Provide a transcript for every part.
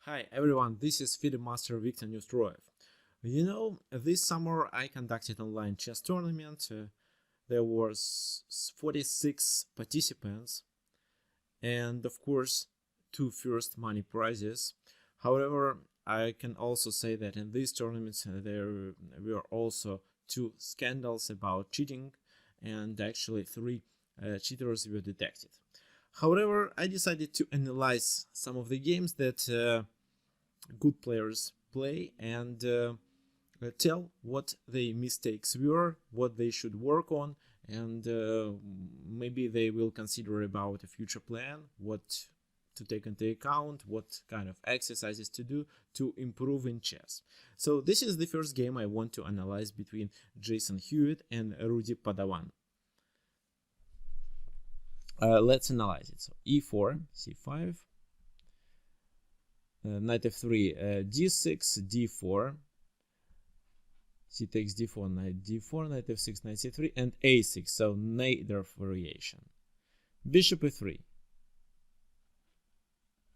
Hi everyone, this is FIDE Master Viktor Neustroev. This summer I conducted online chess tournament. There was 46 participants and of course two first money prizes. However, I can also say that in these tournaments there were also two scandals about cheating and actually three cheaters were detected. However, I decided to analyze some of the games that good players play and tell what the mistakes were, what they should work on, and maybe they will consider about a future plan, what to take into account, what kind of exercises to do to improve in chess. So this is the first game I want to analyze between Jason Huot and Rudy Padovan. Let's analyze it. So e4, c5, knight f3, d6, d4, c takes d4, knight d4, knight f6, knight c3, and a6, so Najdorf variation. Bishop e3,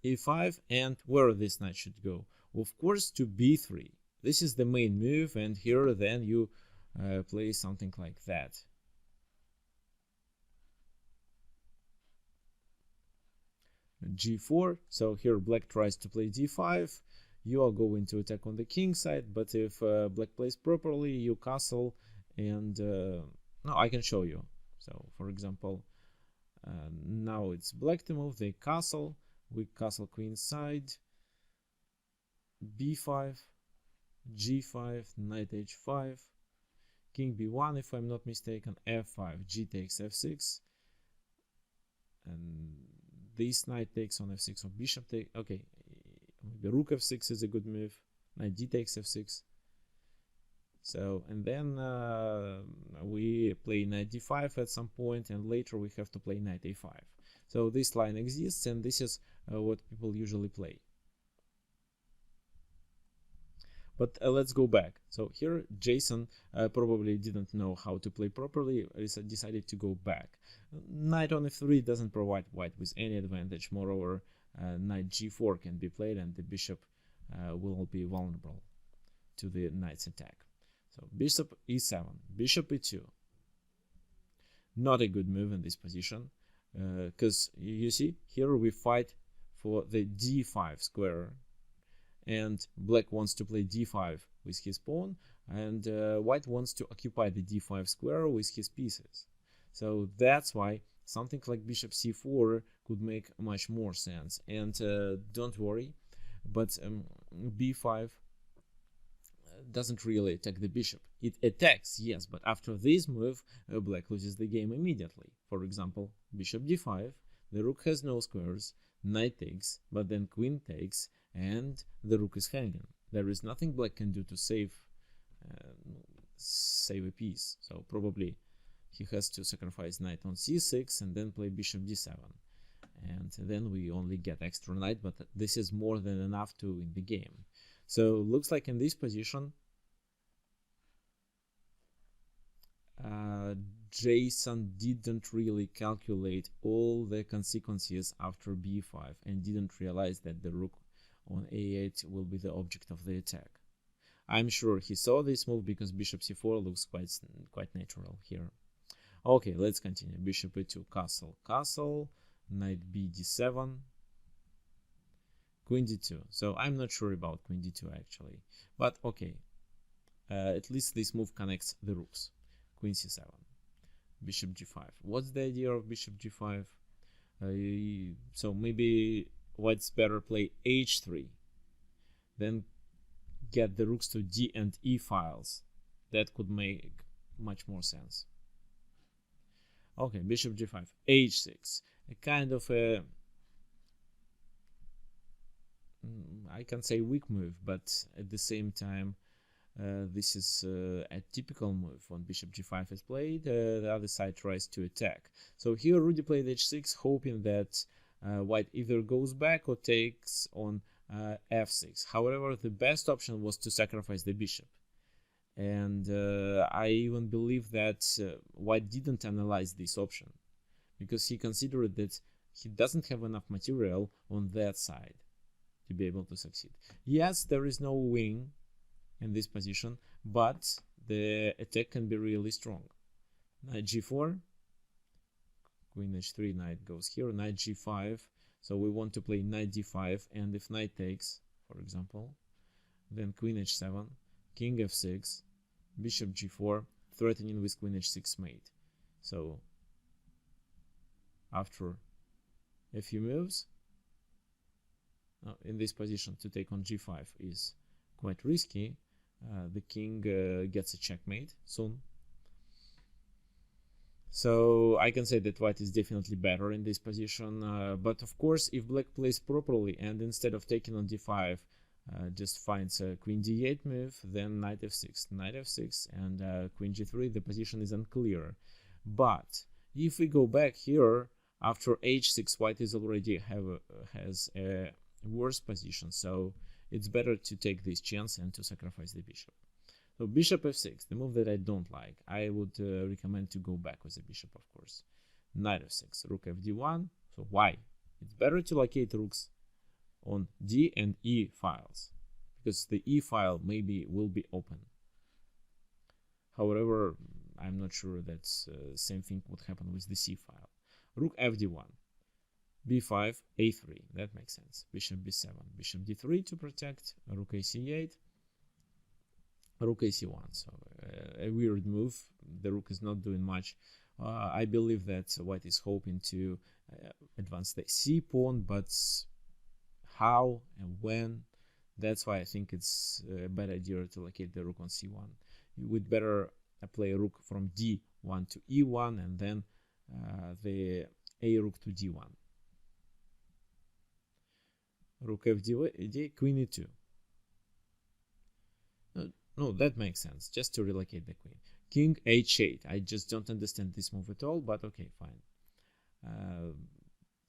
e5, and where this knight should go? Of course to b3. This is the main move, and here then you play something like that. g4, so here black tries to play d5, you are going to attack on the king side, but if black plays properly, you castle, and no, I can show you. So for example, now it's black to move, they castle, we castle queen side, b5, g5, knight h5, king b1 if I'm not mistaken, f5, g takes f6, and this knight takes on f6 or bishop take. Okay, maybe rook f6 is a good move. Knight d takes f6. So and then we play knight d5 at some point, and later we have to play knight a5. So this line exists, and this is what people usually play. But let's go back. So here Jason probably didn't know how to play properly, decided to go back. Knight on f3 doesn't provide white with any advantage. Moreover, knight g4 can be played, and the bishop will be vulnerable to the knight's attack. So bishop e7, bishop e2. Not a good move in this position, because you see here we fight for the d5 square, and black wants to play d5 with his pawn, and white wants to occupy the d5 square with his pieces. So that's why something like bishop c4 could make much more sense. And don't worry, but b5 doesn't really attack the bishop. It attacks, yes, but after this move, black loses the game immediately. For example, bishop d5, the rook has no squares, knight takes, but then queen takes, and the rook is hanging. There is nothing black can do to save a piece. So probably he has to sacrifice knight on c6 and then play bishop d7. And then we only get extra knight, but this is more than enough to win the game. So looks like in this position Jason didn't really calculate all the consequences after b5 and didn't realize that the rook on a8 will be the object of the attack. I'm sure he saw this move because bishop c4 looks quite natural here. Okay, let's continue. Bishop e2, castle, castle, knight b d7, queen d2. So I'm not sure about queen d2 actually, but okay, at least this move connects the rooks. Queen c7, bishop g5. What's the idea of bishop g5? So maybe white's better play h3, then get the rooks to d and e files. That could make much more sense. Okay, bishop g5, h6, a kind of a, I can say weak move, but at the same time this is a typical move. When bishop g5 is played, the other side tries to attack. So here Rudy played h6, hoping that white either goes back or takes on f6. However, the best option was to sacrifice the bishop. And I even believe that white didn't analyze this option, because he considered that he doesn't have enough material on that side. to be able to succeed. Yes, there is no wing in this position, but the attack can be really strong. Knight g4, queen h3, knight goes here, knight g5. So we want to play knight d5, and if knight takes, for example, then queen h7, king f6, bishop g4, threatening with queen h6 mate. So after a few moves, in this position to take on g5 is quite risky. The king gets a checkmate soon. So I can say that white is definitely better in this position, but of course if black plays properly and instead of taking on d5 just finds a queen d8 move, then knight f6, and queen g3, the position is unclear. But if we go back here, after h6, white is already has a worse position, so it's better to take this chance and to sacrifice the bishop. So bishop f6, the move that I don't like. I would recommend to go back with the bishop, of course. Knight f6, rook fd1. So why? It's better to locate rooks on d and e files, because the e file maybe will be open. However, I'm not sure that same thing would happen with the c file. Rook fd1, b5, a3, that makes sense. Bishop b7, bishop d3 to protect, rook ac8, rook ac1. So a weird move. The rook is not doing much. I believe that white is hoping to advance the c pawn, but how and when, that's why I think it's a bad idea to locate the rook on c1. You would better play a rook from d1 to e1 and then the a rook to d1. Rook fd, queen e2. No, that makes sense, just to relocate the queen. King h8. I just don't understand this move at all, but okay, fine.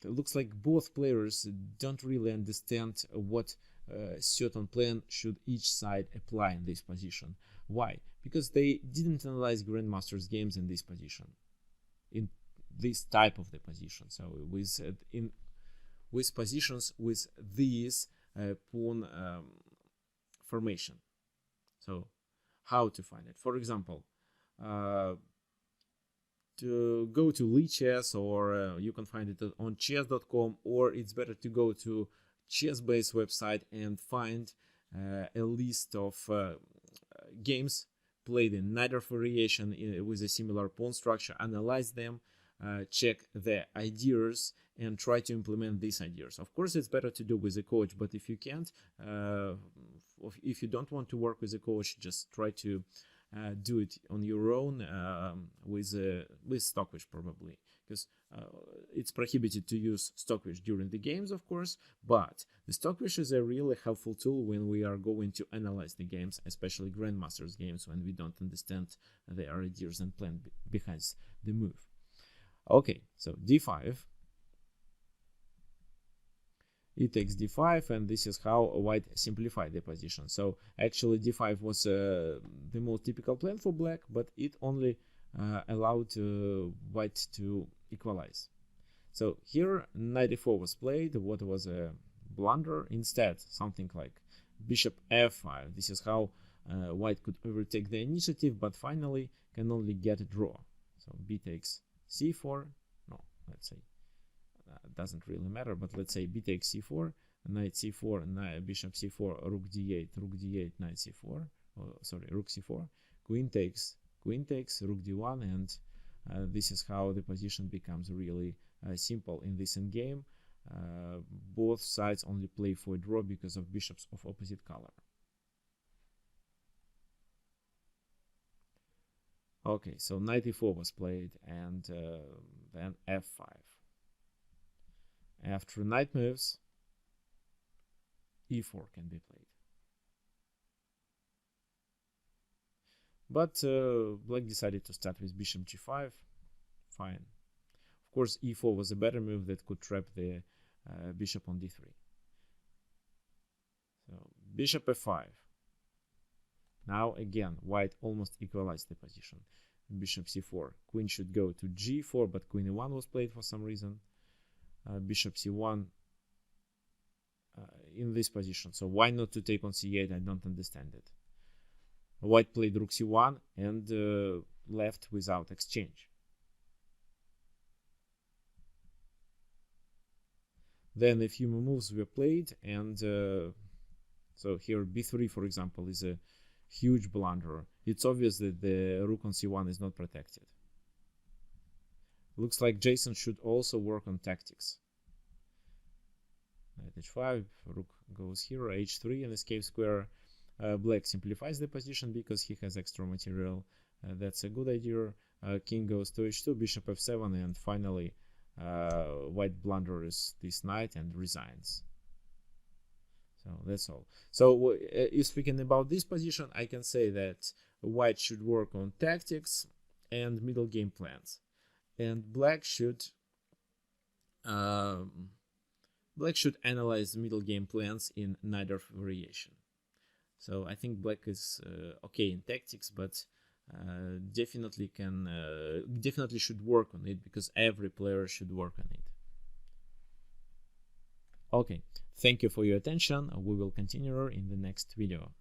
It looks like both players don't really understand what certain plan should each side apply in this position. Why? Because they didn't analyze grandmasters games in this position, in this type of the position. So with positions with this pawn formation. So how to find it? For example, to go to Lichess, or you can find it on chess.com, or it's better to go to chess-based website and find a list of games played in Najdorf variation with a similar pawn structure, analyze them, check the ideas, and try to implement these ideas. Of course, it's better to do with a coach, but if you can't, if you don't want to work with a coach, just try to do it on your own with Stockfish probably, because it's prohibited to use Stockfish during the games, of course, but the Stockfish is a really helpful tool when we are going to analyze the games, especially Grandmasters games, when we don't understand the ideas and plan behind the move. Okay, so d5. It takes d5, and this is how white simplified the position. So actually d5 was the most typical plan for black, but it only allowed white to equalize. So here knight e4 was played. What was a blunder? Instead, something like bishop f5. This is how white could overtake the initiative, but finally can only get a draw. So b takes c4. No, let's say doesn't really matter, but let's say b takes c4, knight c4, knight, bishop c4, rook d8, knight c4, sorry, rook c4, queen takes, rook d1, and this is how the position becomes really simple in this endgame. Both sides only play for a draw because of bishops of opposite color. Okay, so knight e4 was played, and then f5. After knight moves, e4 can be played. But black decided to start with bishop g5. Fine. Of course, e4 was a better move that could trap the bishop on d3. So bishop f5. Now again, white almost equalized the position. Bishop c4. Queen should go to g4, but queen e1 was played for some reason. Bishop c1 in this position. So why not to take on c8? I don't understand it. White played rook c1 and left without exchange. Then a few more moves were played, and so here b3, for example, is a huge blunder. It's obvious that the rook on c1 is not protected. Looks like Jason should also work on tactics. Knight h5, rook goes here, h3 and escape square. Black simplifies the position because he has extra material. That's a good idea. King goes to h2, bishop f7, and finally white blunders this knight and resigns. So that's all. So speaking about this position, I can say that white should work on tactics and middle game plans, and black should analyze middle game plans in Najdorf variation. So I think black is okay in tactics, but definitely should work on it, because every player should work on it. Okay, thank you for your attention. We will continue in the next video.